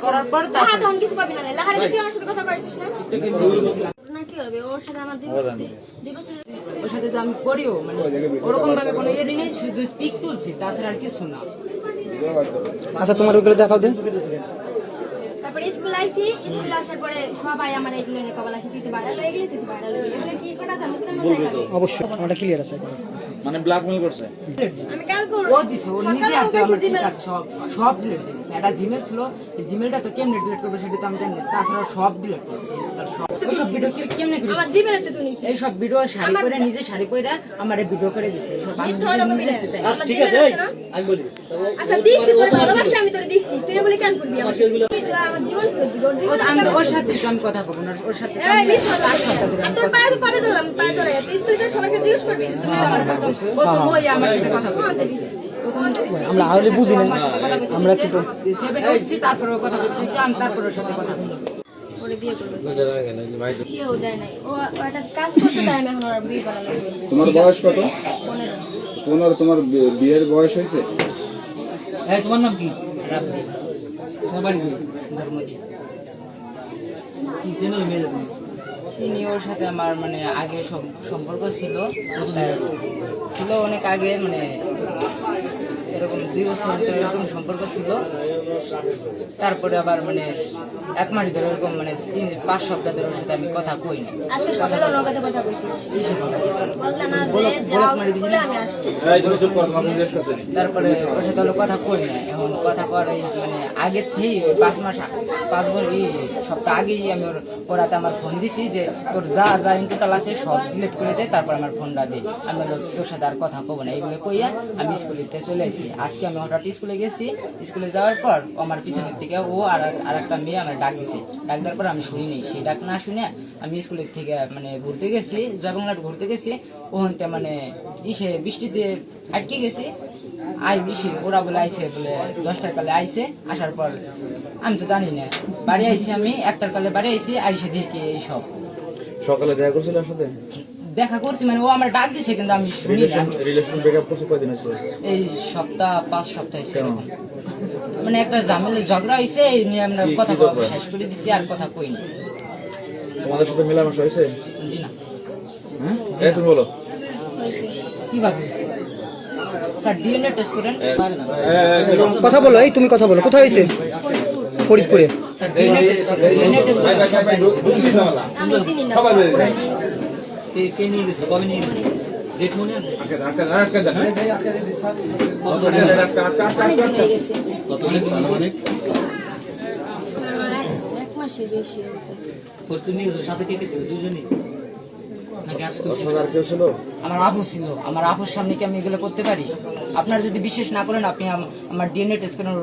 করার পর হ্যাঁ তখন কিছু পাবি না লাহারে তুই আমার সাথে কথা কইছিস না না কি হবে ওর সাথে আমার দুই বছর ওর সাথে তো আমি করিও মানে ওরকম ভাবে কোনো ইয়ে নেই, শুধু স্পিক তুলছি, তাছাড়া আর কিছু না। আচ্ছা তোমার ওগুলো দেখাও দিন। তারপরে স্কুল আইছি, স্কুল আসার পরে সবাই আমার এগুলো নিয়ে কবল আছে, তুই তো ভাইরাল হয়ে গেলি, তুই তো ভাইরাল হয়ে গেলি, এগুলো কি কথা মুখে মুখে দেখাবি? অবশ্যই আমারটা ক্লিয়ার আছে এখন। মানে ব্ল্যাকমেল করছে। আমি কাল করব ও দিছে, ও নিজে হাতে আমার টিকটক সব ডিলিট দিয়েছে। একটা জিমেল ছিল, এই জিমেলটা তো কেমনে ডিলিট করবে সেটা তো আমি জানি না, তাছাড়া সব ডিলিট করেছে। সব ওইসব ভিডিও কেমনে করে আমার জীবনেতে তুই নিছিস এই সব ভিডিও শাড়ি পরে নিজে শাড়ি পরে আমারে ভিডিও করে দিছে। সব আমি ঠিক আছে আমি বলি। আচ্ছা দিছি তোর ভালোবাসা আমি তোরে দিছি, তুই এগুলো কেন করবি? আমার আমার জীবন করে দিব আমি ওর সাথে তো আমি কথা বলবো না, ওর সাথে এই মিথ্যা কথা। তোর পায়ে কবে দিলাম পায়ে ধরে তুই স্কুলে সবাইকে জিজ্ঞেস করবি তুমি তো আমার কথা প্রথম ওই আমার সাথে কথা বলছে। বলতে দিছি আমরা আহলে বুঝি না আমরা কি সেভেন উঠছি, তারপরে ও কথা বলতেছি, আমি তারপরে ওর সাথে কথা বলছি। ওরে বিয়ে করবে বিয়েও দেয় নাই, ও একটা কাজ করতে দেয় আমি এখন ওর বিয়ে করা লাগবে। তোমার বয়স কত? 15 তোমার বিয়ের বয়স হয়েছে? এই তোমার নাম কি? রাব্বি তোমার বাড়ি কই? ধর্মজি। কি চেনো এই মেয়ে তুমি? সিনিয়র সাথে আমার মানে আগে সম্পর্ক ছিল, ছিল অনেক আগে, মানে এরকম 2 বছর ধরে এরকম সম্পর্ক ছিল। তারপরে আবার মানে 1 মাস ধরে এরকম মানে 3-5 সপ্তাহ ধরে ওর সাথে আমি কথা কই না। আজকে সকালে নগদে কথা কইছিস কিসের কথা বলছি? বললা না যে যাও স্কুলে আমি আসছি। এই তুমি চুপ করো, আমি জিজ্ঞেস করছি। তারপরে ওর সাথে হলো কথা কই না। এখন কথা করার মানে আগের থেকেই 5 মাস 5 বছর সপ্তাহ আগেই আমি ওর হাতে আমার ফোন দিছি যে তোর যা যা টোটাল আছে সব ডিলিট করে দে, তারপর আমার ফোনটা দে, আমি হলো তোর সাথে আর কথা কব না। এগুলো কইয়া আমি স্কুলেতে চলে আসি। আজকে আমি হঠাৎ স্কুলে গেছি, স্কুলে যাওয়ার পর ও আমার পিছনের থেকে ও আর একটা মেয়ে আমার ডাক দিছে। ডাক দেওয়ার পর আমি শুনিনি, সেই ডাক না শুনে আমি স্কুলের থেকে মানে ঘুরতে গেছি, জয়বাংলার ঘুরতে গেছি। ওখানতে মানে বৃষ্টিতে আটকে গেছি। বেশি ওরা বলে আইছে, বলে 10টার কালে আইছে। আসার পর আমি তো জানি না, বাড়ি আইছি আমি 1টার কালে বাড়ি আইছি, আইসে দেখি এইসব। সকালে দেখা করছিল ওর সাথে? দেখা করছি মানে ও আমার ডাক দিছে, কিন্তু আমি শুনি না। রিলেশন ব্রেকআপ করছে কয়দিন হয়েছে? এই সপ্তাহ 5 সপ্তাহ হয়েছে এরকম। মানে একটা ঝামেলা ঝগড়া হয়েছে, এই নিয়ে আমরা কথা শেষ করে দিছি, আর কথা কই না। তোমাদের সাথে মেলামেশা হয়েছে? জি না। হ্যাঁ এই তুমি বলো। কিভাবে হয়েছে স্যার? ডিএনএ টেস্ট করেন। কথা বলো, এই তুমি কথা বলো। কোথায় হয়েছে? ফরিদপুরে। স্যার ডিএনএ টেস্ট করেন। আমি চিনি না কে নিয়ে গেছে? কবে নিয়ে গেছে? ডেট মনে আছে? অনেক দিন হয়ে গেছে, কত অনেক 1 মাসের বেশি। ফরিদপুর নিয়ে গেছে। সাথে কে গেছে? দুজনই নাকি আজকে? ওর সাথে আর কেউ ছিল? আমার আপু ছিল। আমার আপুর সামনে কি আমি এগুলো করতে পারি? আপনারা যদি বিশ্বাস না করেন, আপনি আমার ডিএনএ টেস্ট করেন।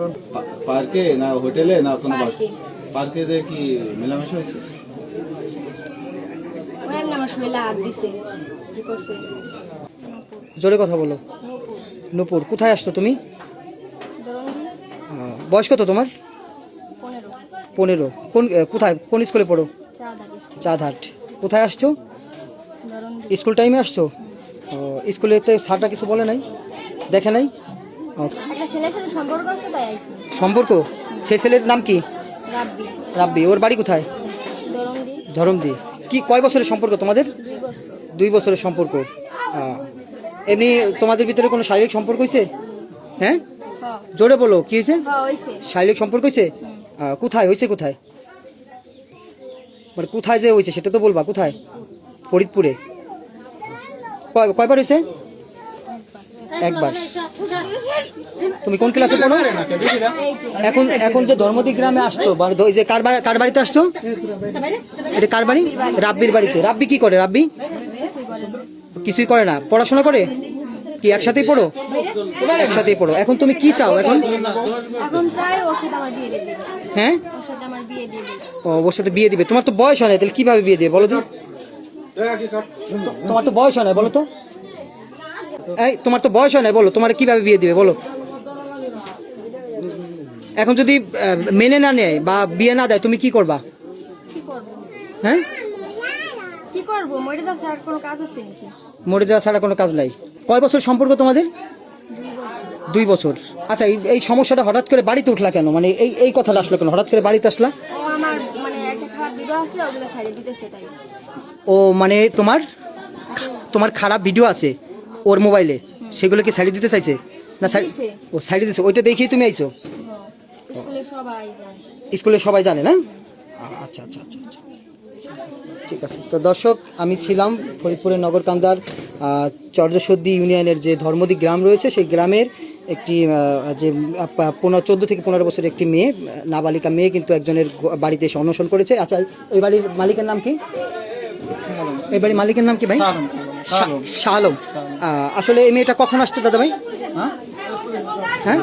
পার্কে না হোটেলে না কোনো পার্কে। পার্কে যে কি মেলামেশা হয়েছে? ওই এমনি আমার শরীরে হাত দিছে, কি করছে? জোরে কথা বলো। নূপুর, কোথায় আসছো তুমি? দরঙ্গি বয়স কত তোমার? 15 15। কোথায় কোন স্কুলে পড়ো? চা দাঁড়িয়েছে চাঁদহাট। কোথায় আসছো? দরঙ্গি। স্কুল টাইমে আসছো? স্কুলেতে স্যারটা কিছু বলে নাই, দেখে নাই? একটা ছেলের সাথে সম্পর্ক আছে তাই আইছি। সম্পর্ক? সেই ছেলের নাম কি? রাব্বি। রাব্বি। ওর বাড়ি কোথায়? দরঙ্গি। ধরমদি। কি কয় বছরের সম্পর্ক তোমাদের? 2 বছর। 2 বছরের সম্পর্ক। এমনি তোমাদের ভিতরে কোনো শারীরিক সম্পর্ক হয়েছে? হ্যাঁ হ্যাঁ জোরে বলো, কি হয়েছে? হ্যাঁ হইছে। শারীরিক সম্পর্ক হয়েছে? কোথায় হয়েছে? কোথায় মানে কোথায় যে হয়েছে সেটা তো বলবা। কোথায়? ফরিদপুরে। কয়বার হয়েছে? একবার। তুমি কোন ক্লাসে পড়ো? এখন যে ধর্মদি গ্রামে আসছো, যে কার বাড়িতে আসছো? এটা কার বাড়ি? রাব্বির বাড়িতে। রাব্বি কি করে? রাব্বি কিছুই করে না। পড়াশোনা করে? কি একসাথেই পড়ো? একসাথেই পড়ো। এখন তুমি কি চাও? এখন চাই ওর সাথে আমার বিয়ে দিয়ে দিবে। হ্যাঁ ওর সাথে আমার বিয়ে দিয়ে দিবে। ওর সাথে বিয়ে দিবে? তোমার তো বয়স হয় না, তাহলে কিভাবে বিয়ে দিবে বলো তো? তোমার তো বয়স হয় না, বলো তো। এই তোমার তো বয়স হয় না, বলো তোমার কিভাবে বিয়ে দিবে বলো? এখন যদি মেনে না নেয় বা বিয়ে না দেয় তুমি কি করবা? কি করব? হ্যাঁ কি করব? মরে যাওয়া ছাড়া কোনো কাজ আছে নাকি? মরে যাওয়া ছাড়া কোনো কাজ নাই। কয় বছর সম্পর্ক তোমাদের? 2 বছর। 2 বছর। আচ্ছা, এই সমস্যাটা হঠাৎ করে বাড়িতে উঠলা কেন, মানে এই কথাটা আসলো কেন, হঠাৎ করে বাড়িতে আসলা? ও আমার মানে একটা খারাপ ভিডিও আছে, ওগুলো সাইডে দিতেছে তাই। ও মানে তোমার খারাপ ভিডিও আছে ওর মোবাইলে, সেগুলো কি সাইডে দিতে চাইছে না? দিছে। ও সাইডে দিছে, ওইটা দেখেই তুমি আইছো? স্কুলে সবাই জানে। স্কুলে সবাই জানে না? আচ্ছা আচ্ছা আচ্ছা আচ্ছা, ঠিক আছে। তো দর্শক, আমি ছিলাম ফরিদপুরের নগরকান্দার চরদসদ্দি ইউনিয়নের যে ধর্মদিক গ্রাম রয়েছে, সেই গ্রামের একটি যে 14 থেকে 15 বছরের একটি মেয়ে, নাবালিকা মেয়ে কিন্তু একজনের বাড়িতে এসে অনশন করেছে। আচ্ছা, এই বাড়ির মালিকের নাম কি? এই বাড়ির মালিকের নাম কি ভাই? শাহ আলম। আসলে এই মেয়েটা কখন আসতো দাদা ভাই? হ্যাঁ।